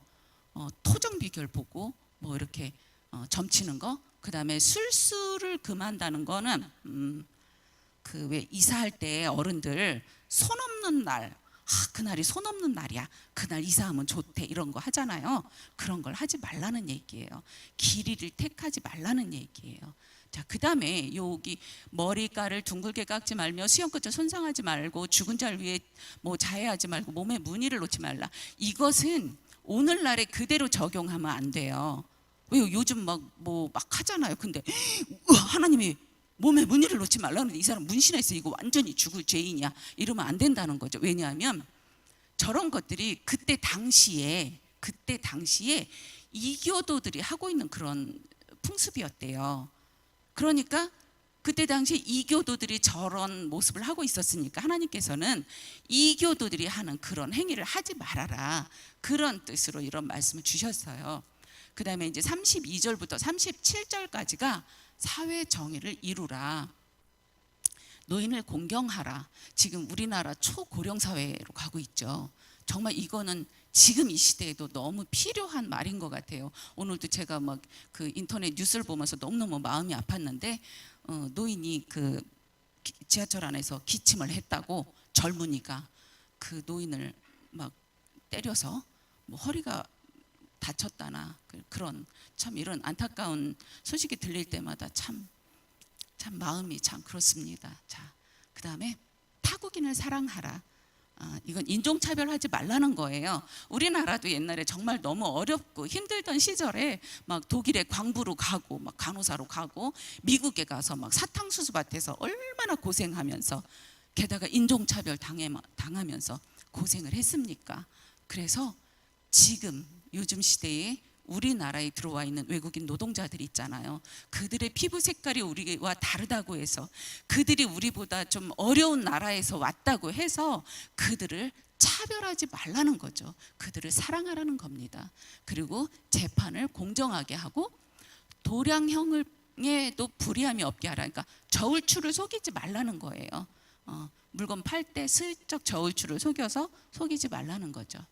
토정 비결 보고 뭐 이렇게 점치는 거. 그 다음에 술수를 금한다는 거는 그 왜 이사할 때 어른들 손 없는 날, 그날이 손 없는 날이야, 그날 이사하면 좋대, 이런 거 하잖아요. 그런 걸 하지 말라는 얘기예요. 길이를 택하지 말라는 얘기예요. 자, 그 다음에 여기 머리카락을 둥글게 깎지 말며 수염끝을 손상하지 말고 죽은 자를 위해 뭐 자해하지 말고 몸에 무늬를 놓지 말라. 이것은 오늘날에 그대로 적용하면 안 돼요. 왜요? 요즘 막 하잖아요. 근데 하나님이 몸에 무늬를 놓지 말라는데 이 사람 문신했어, 이거 완전히 죽을 죄인이야, 이러면 안 된다는 거죠. 왜냐하면 저런 것들이 그때 당시에 이교도들이 하고 있는 그런 풍습이었대요. 그러니까 그때 당시에 이교도들이 저런 모습을 하고 있었으니까 하나님께서는 이교도들이 하는 그런 행위를 하지 말아라, 그런 뜻으로 이런 말씀을 주셨어요. 그 다음에 이제 32절부터 37절까지가 사회 정의를 이루라, 노인을 공경하라. 지금 우리나라 초고령 사회로 가고 있죠. 정말 이거는 지금 이 시대에도 너무 필요한 말인 것 같아요. 오늘도 제가 막 그 인터넷 뉴스를 보면서 너무너무 마음이 아팠는데 노인이 그 지하철 안에서 기침을 했다고 젊은이가 그 노인을 막 때려서 뭐 허리가 다쳤다나 그런 참 이런 안타까운 소식이 들릴 때마다 참 마음이 참 그렇습니다. 자, 그다음에 타국인을 사랑하라. 이건 인종차별하지 말라는 거예요. 우리나라도 옛날에 정말 너무 어렵고 힘들던 시절에 막 독일에 광부로 가고 막 간호사로 가고 미국에 가서 막 사탕수수밭에서 얼마나 고생하면서 게다가 인종차별 당하면서 고생을 했습니까? 그래서 지금 요즘 시대에 우리나라에 들어와 있는 외국인 노동자들 있잖아요. 그들의 피부 색깔이 우리와 다르다고 해서 그들이 우리보다 좀 어려운 나라에서 왔다고 해서 그들을 차별하지 말라는 거죠. 그들을 사랑하라는 겁니다. 그리고 재판을 공정하게 하고 도량형에도 불이함이 없게 하라. 그러니까 저울추를 속이지 말라는 거예요. 물건 팔 때 슬쩍 저울추를 속이지 말라는 거죠.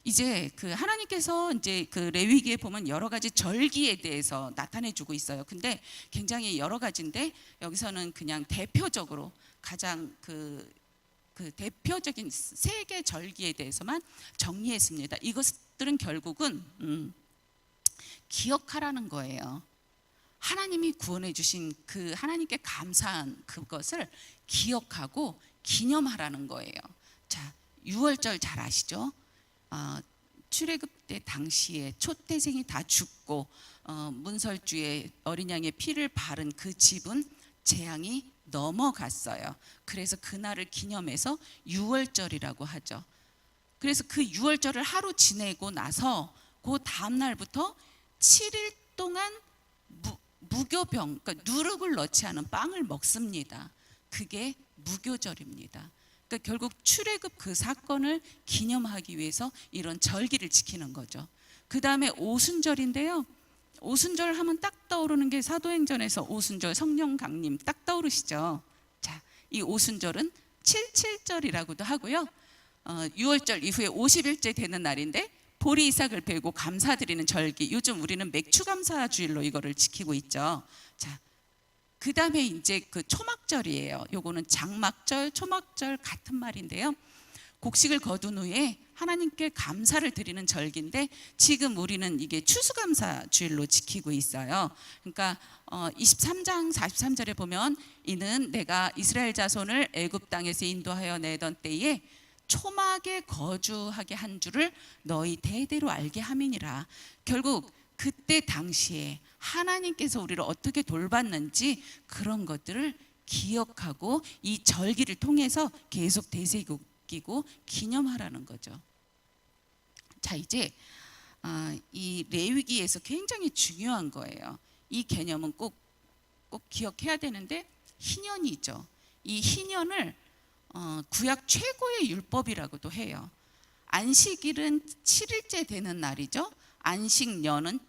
이제 그 하나님께서 이제 그 레위기에 보면 여러 가지 절기에 대해서 나타내 주고 있어요. 근데 굉장히 여러 가지인데 여기서는 그냥 대표적으로 가장 그 대표적인 3개 절기에 대해서만 정리했습니다. 이것들은 결국은 기억하라는 거예요. 하나님이 구원해 주신 그 하나님께 감사한 그것을 기억하고 기념하라는 거예요. 자, 유월절 잘 아시죠? 출애굽 때 당시에 초태생이 다 죽고 문설주에 어린 양의 피를 바른 그 집은 재앙이 넘어갔어요. 그래서 그날을 기념해서 유월절이라고 하죠. 그래서 그 유월절을 하루 지내고 나서 그 다음 날부터 7일 동안 무교병, 그러니까 누룩을 넣지 않은 빵을 먹습니다. 그게 무교절입니다. 그러니까 결국 출애굽 그 사건을 기념하기 위해서 이런 절기를 지키는 거죠. 그 다음에 오순절인데요. 오순절 하면 딱 떠오르는 게 사도행전에서 오순절 성령 강림 딱 떠오르시죠. 자, 이 오순절은 77절이라고도 하고요. 6월절 이후에 50일째 되는 날인데 보리 이삭을 베고 감사드리는 절기. 요즘 우리는 맥추감사 주일로 이거를 지키고 있죠. 자, 그 다음에 이제 그 초막절이에요. 요거는 장막절, 초막절 같은 말인데요. 곡식을 거둔 후에 하나님께 감사를 드리는 절기인데 지금 우리는 이게 추수감사 주일로 지키고 있어요. 그러니까 23장 43절에 보면 이는 내가 이스라엘 자손을 애굽 땅에서 인도하여 내던 때에 초막에 거주하게 한 줄을 너희 대대로 알게 함이니라. 결국 그때 당시에 하나님께서 우리를 어떻게 돌봤는지 그런 것들을 기억하고 이 절기를 통해서 계속 되새기고 기념하라는 거죠. 자, 이제 이 레위기에서 굉장히 중요한 거예요. 이 개념은 꼭 기억해야 되는데 희년이죠. 이 희년을 구약 최고의 율법이라고도 해요. 안식일은 7일째 되는 날이죠. 안식년은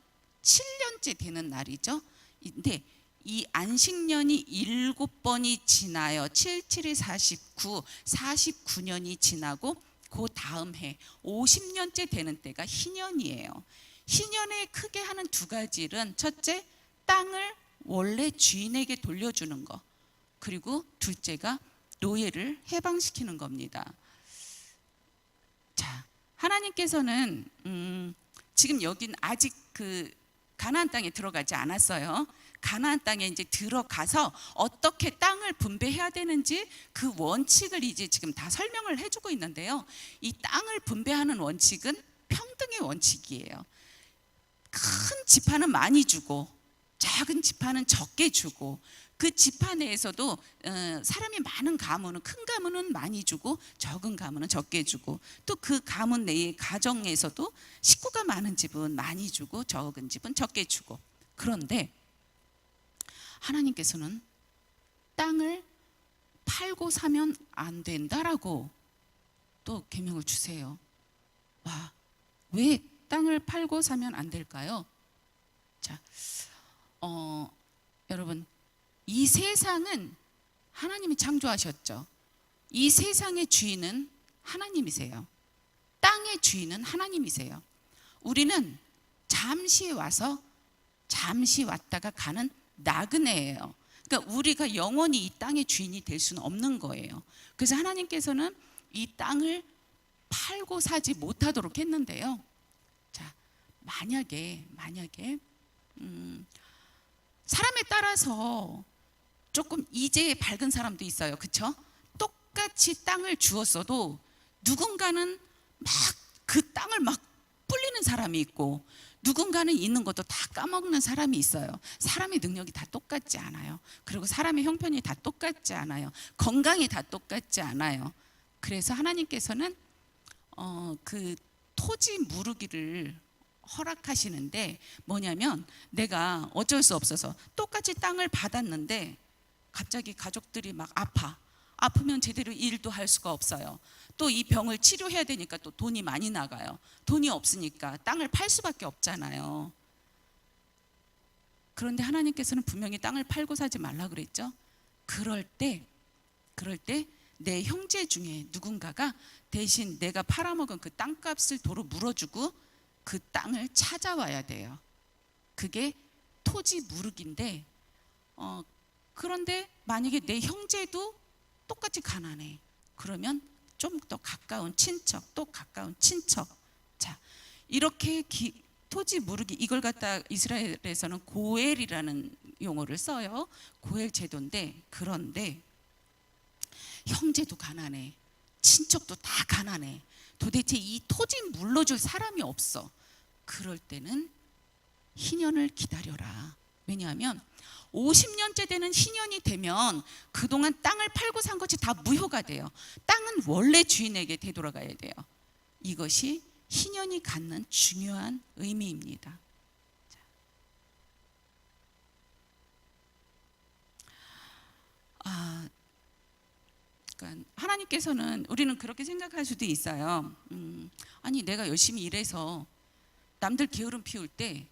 7년째 되는 날이죠. 근데 이 안식년이 7번이 지나요. 7, 7이 49, 49년이 지나고 그 다음 해 50년째 되는 때가 희년이에요. 희년에 크게 하는 2가지 일은 첫째, 땅을 원래 주인에게 돌려주는 거. 그리고 둘째가 노예를 해방시키는 겁니다. 자, 하나님께서는 지금 여긴 아직 그 가나안 땅에 들어가지 않았어요. 가나안 땅에 이제 들어가서 어떻게 땅을 분배해야 되는지 그 원칙을 이제 지금 다 설명을 해주고 있는데요. 이 땅을 분배하는 원칙은 평등의 원칙이에요. 큰 지파는 많이 주고 작은 지파는 적게 주고 그 지파 내에서도 사람이 많은 가문은 큰 가문은 많이 주고 적은 가문은 적게 주고 또 그 가문 내의 가정에서도 식구가 많은 집은 많이 주고 적은 집은 적게 주고 그런데 하나님께서는 땅을 팔고 사면 안 된다라고 또 계명을 주세요. 와, 왜 땅을 팔고 사면 안 될까요? 자, 여러분 이 세상은 하나님이 창조하셨죠. 이 세상의 주인은 하나님이세요. 땅의 주인은 하나님이세요. 우리는 잠시 와서 잠시 왔다가 가는 나그네예요. 그러니까 우리가 영원히 이 땅의 주인이 될 수는 없는 거예요. 그래서 하나님께서는 이 땅을 팔고 사지 못하도록 했는데요. 자, 만약에 사람에 따라서 조금 이제에 밝은 사람도 있어요. 그렇죠? 똑같이 땅을 주었어도 누군가는 막 그 땅을 막 불리는 사람이 있고 누군가는 있는 것도 다 까먹는 사람이 있어요. 사람의 능력이 다 똑같지 않아요. 그리고 사람의 형편이 다 똑같지 않아요. 건강이 다 똑같지 않아요. 그래서 하나님께서는 그 토지 무르기를 허락하시는데 뭐냐면 내가 어쩔 수 없어서 똑같이 땅을 받았는데 갑자기 가족들이 막 아프면 제대로 일도 할 수가 없어요. 또 이 병을 치료해야 되니까 또 돈이 많이 나가요. 돈이 없으니까 땅을 팔 수밖에 없잖아요. 그런데 하나님께서는 분명히 땅을 팔고 사지 말라 그랬죠. 그럴 때 내 형제 중에 누군가가 대신 내가 팔아먹은 그 땅값을 도로 물어주고 그 땅을 찾아와야 돼요. 그게 토지 무르기인데 그런데 만약에 내 형제도 똑같이 가난해. 그러면 좀 더 가까운 친척, 또 가까운 친척. 자, 이렇게 토지 무르기 이걸 갖다 이스라엘에서는 고엘이라는 용어를 써요. 고엘 제도인데 그런데 형제도 가난해. 친척도 다 가난해. 도대체 이 토지 물러줄 사람이 없어. 그럴 때는 희년을 기다려라. 왜냐하면 50년째 되는 희년이 되면 그동안 땅을 팔고 산 것이 다 무효가 돼요. 땅은 원래 주인에게 되돌아가야 돼요. 이것이 희년이 갖는 중요한 의미입니다. 그러니까 하나님께서는 우리는 그렇게 생각할 수도 있어요. 아니 내가 열심히 일해서 남들 게으름 피울 때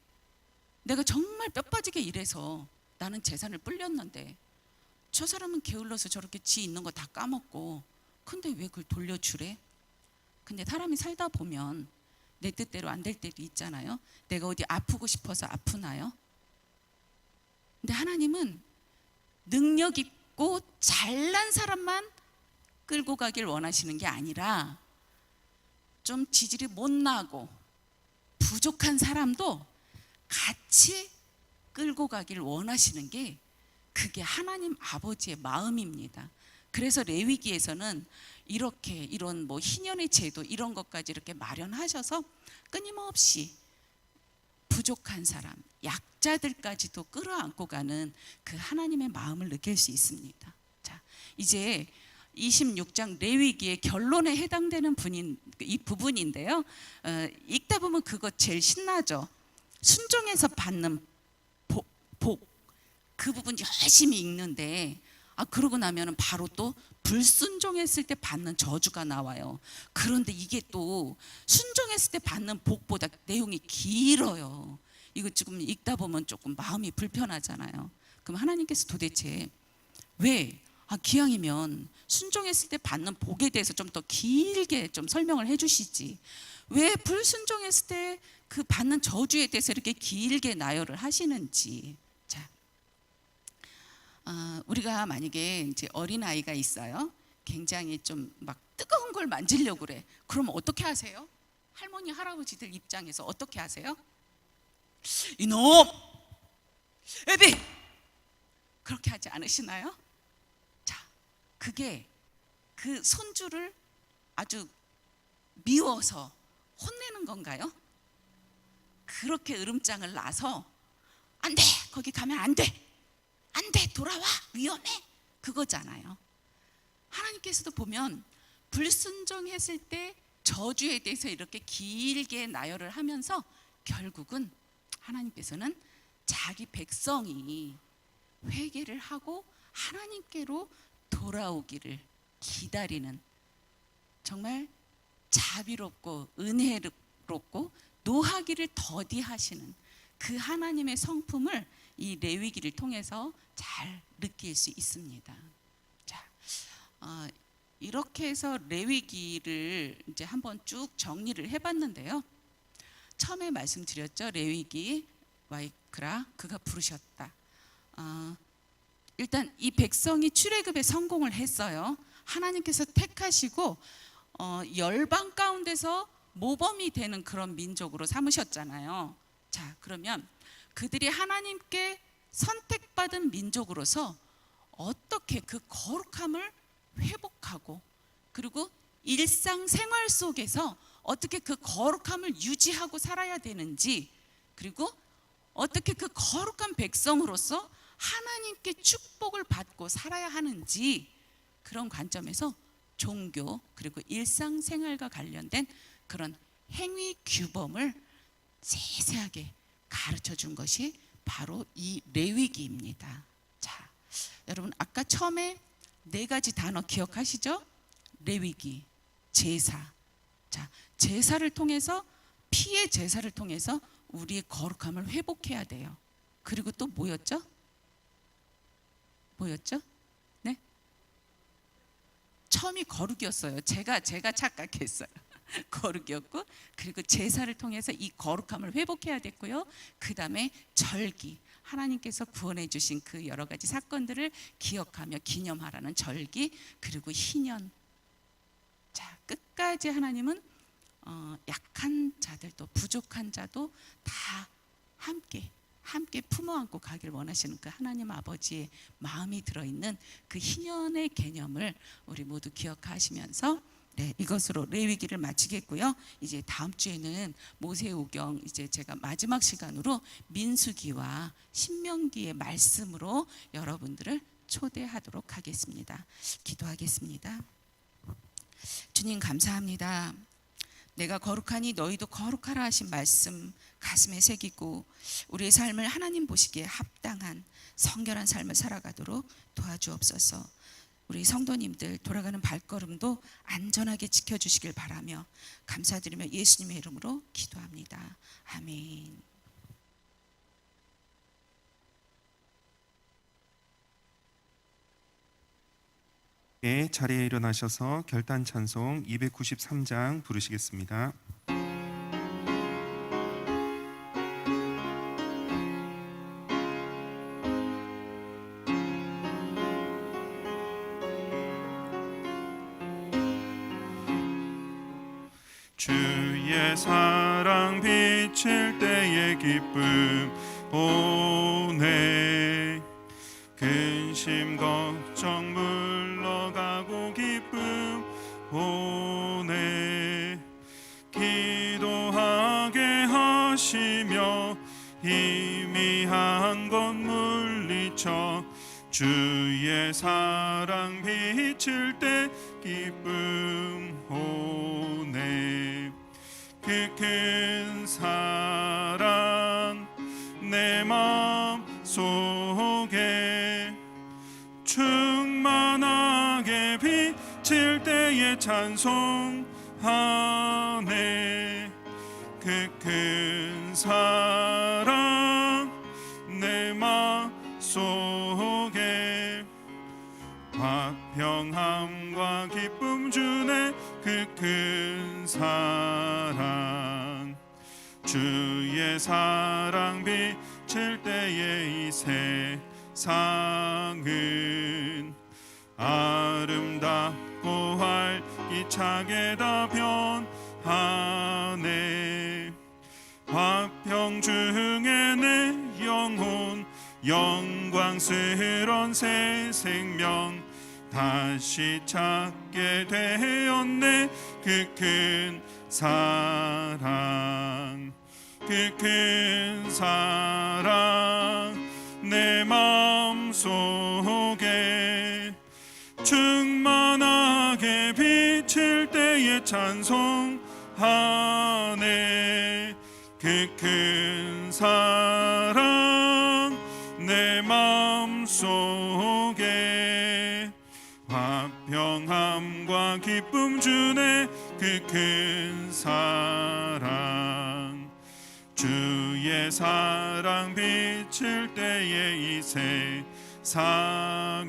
내가 정말 뼈 빠지게 일해서 나는 재산을 불렸는데 저 사람은 게을러서 저렇게 지 있는 거 다 까먹고 근데 왜 그걸 돌려주래? 근데 사람이 살다 보면 내 뜻대로 안 될 때도 있잖아요. 내가 어디 아프고 싶어서 아프나요? 근데 하나님은 능력 있고 잘난 사람만 끌고 가길 원하시는 게 아니라 좀 지질이 못나고 부족한 사람도 같이 끌고 가길 원하시는 게 그게 하나님 아버지의 마음입니다. 그래서 레위기에서는 이렇게 이런 뭐 희년의 제도 이런 것까지 이렇게 마련하셔서 끊임없이 부족한 사람, 약자들까지도 끌어안고 가는 그 하나님의 마음을 느낄 수 있습니다. 자, 이제 26장 레위기의 결론에 해당되는 이 부분인데요. 읽다 보면 그거 제일 신나죠. 순종해서 받는 복, 그 부분 열심히 읽는데 그러고 나면 바로 또 불순종했을 때 받는 저주가 나와요. 그런데 이게 또 순종했을 때 받는 복보다 내용이 길어요. 이거 지금 읽다 보면 조금 마음이 불편하잖아요. 그럼 하나님께서 도대체 왜 기왕이면 순종했을 때 받는 복에 대해서 좀 더 길게 좀 설명을 해주시지 왜 불순종했을 때 그 받는 저주에 대해서 이렇게 길게 나열을 하시는지. 자, 우리가 만약에 이제 어린 아이가 있어요. 굉장히 좀 막 뜨거운 걸 만지려고 그래. 그럼 어떻게 하세요? 할머니 할아버지들 입장에서 어떻게 하세요? 이놈, 애비, 그렇게 하지 않으시나요? 자, 그게 그 손주를 아주 미워서 혼내는 건가요? 그렇게 으름장을 놔서 안 돼, 거기 가면 안 돼, 안 돼, 돌아와, 위험해, 그거잖아요. 하나님께서도 보면 불순종했을 때 저주에 대해서 이렇게 길게 나열을 하면서 결국은 하나님께서는 자기 백성이 회개를 하고 하나님께로 돌아오기를 기다리는 정말 자비롭고 은혜롭고 노하기를 더디하시는 그 하나님의 성품을 이 레위기를 통해서 잘 느낄 수 있습니다. 자, 이렇게 해서 레위기를 이제 한번 쭉 정리를 해봤는데요. 처음에 말씀드렸죠. 레위기 와이크라 그가 부르셨다. 일단 이 백성이 출애굽에 성공을 했어요. 하나님께서 택하시고 열방 가운데서 모범이 되는 그런 민족으로 삼으셨잖아요. 자, 그러면 그들이 하나님께 선택받은 민족으로서 어떻게 그 거룩함을 회복하고, 그리고 일상생활 속에서 어떻게 그 거룩함을 유지하고 살아야 되는지, 그리고 어떻게 그 거룩한 백성으로서 하나님께 축복을 받고 살아야 하는지, 그런 관점에서 종교 그리고 일상생활과 관련된 그런 행위 규범을 세세하게 가르쳐 준 것이 바로 이 레위기입니다. 자, 여러분 아까 처음에 4가지 단어 기억하시죠? 레위기, 제사. 자, 제사를 통해서, 피의 제사를 통해서 우리의 거룩함을 회복해야 돼요. 그리고 또 뭐였죠? 네? 처음이 거룩이었어요. 제가 착각했어요. 거룩이었고, 그리고 제사를 통해서 이 거룩함을 회복해야 됐고요. 그 다음에 절기, 하나님께서 구원해 주신 그 여러 가지 사건들을 기억하며 기념하라는 절기, 그리고 희년. 자, 끝까지 하나님은 약한 자들도 부족한 자도 다 함께 품어안고 가길 원하시는 그 하나님 아버지의 마음이 들어있는 그 희년의 개념을 우리 모두 기억하시면서, 네, 이것으로 레위기를 마치겠고요. 이제 다음 주에는 모세오경, 이제 제가 마지막 시간으로 민수기와 신명기의 말씀으로 여러분들을 초대하도록 하겠습니다. 기도하겠습니다. 주님 감사합니다. 내가 거룩하니 너희도 거룩하라 하신 말씀 가슴에 새기고 우리의 삶을 하나님 보시기에 합당한 성결한 삶을 살아가도록 도와주옵소서. 우리 성도님들 돌아가는 발걸음도 안전하게 지켜주시길 바라며 감사드리며 예수님의 이름으로 기도합니다. 아멘. 예, 자리에 일어나셔서 결단 찬송 293장 부르시겠습니다. 주의 사랑 비칠 때의 기쁨 오네, 근심 걱정 물러가고 기쁨 오네, 기도하게 하시며 희미한 것 물리쳐 주의 사랑 비칠 때 기쁨 오네, 그 큰 사랑 내 마음 속에 충만하게 비칠 때에 찬송하네, 그 큰 사랑 내 마음 속에 화평함과 기쁨 주네, 그 큰 사랑 주의 사랑 비칠 때에 이 세상은 아름답고 활기차게 다 변하네, 화평 중에 내 영혼 영광스런 새 생명 다시 찾게 되었네, 그 큰 사랑 그 큰 사랑 내 마음 속에 충만하게 비칠 때에 찬송하네, 그 큰 사랑 내 마음 속에 화평함과 기쁨 주네, 그 큰 사랑 주의 사랑 비칠 때에 이 세상은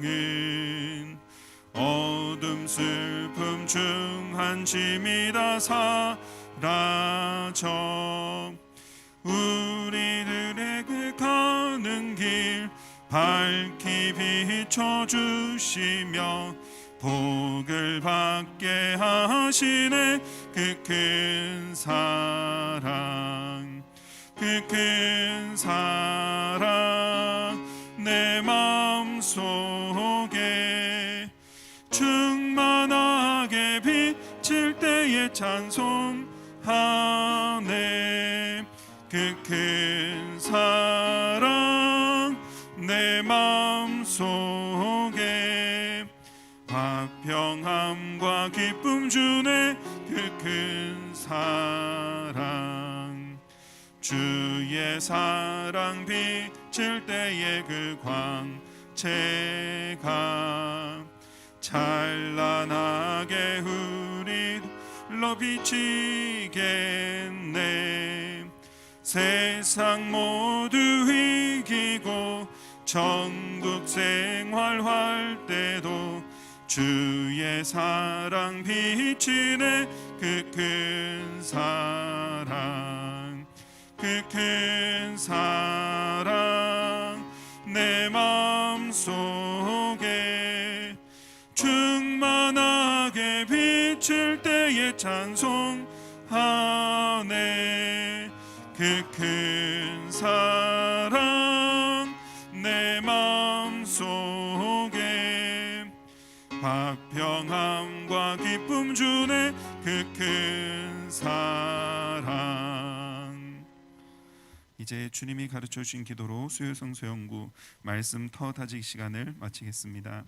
어둠 슬픔 중 한심이 다 사라져 우리들의 그 가는 길 밝히 비춰주시며 복을 받게 하시네. 그 큰 사랑, 그 큰 사랑 내 마음속에 충만하게 비칠 때에 찬송하네. 그 큰 사랑 내 마음속에 화평함과 기쁨 주네. 그 큰 사랑, 주의 사랑 비칠 때에 그 광채가 찬란하게 우리로 비치겠네. 세상 모두 이기고 천국 생활할 때도 주의 사랑 비치네. 그 큰 사랑, 그 큰 사랑 내 마음속에 충만하게 비칠 때에 찬송하네. 그 큰 사랑 내 마음속에 화평함과 기쁨 주네. 그 큰 사랑. 이제 주님이 가르쳐 주신 기도로 수요성소연구 말씀 터다지기 시간을 마치겠습니다.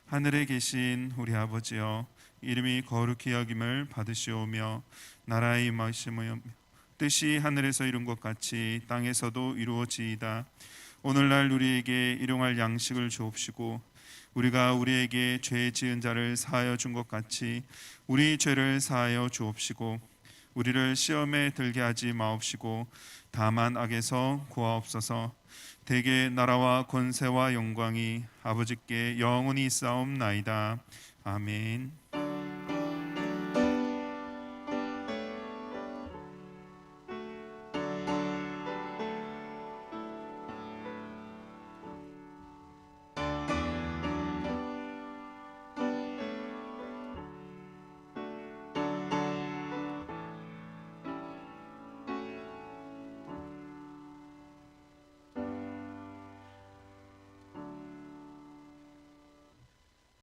하늘에 계신 우리 아버지여, 이름이 거룩히 여김을 받으시오며 나라의 임하시며 뜻이 하늘에서 이룬 것 같이 땅에서도 이루어지이다. 오늘날 우리에게 일용할 양식을 주옵시고 우리가 우리에게 죄 지은 자를 사하여 준 것 같이 우리 죄를 사하여 주옵시고 우리를 시험에 들게 하지 마옵시고 다만 악에서 구하옵소서. 대개 나라와 권세와 영광이 아버지께 영원히 있사옵나이다. 아멘.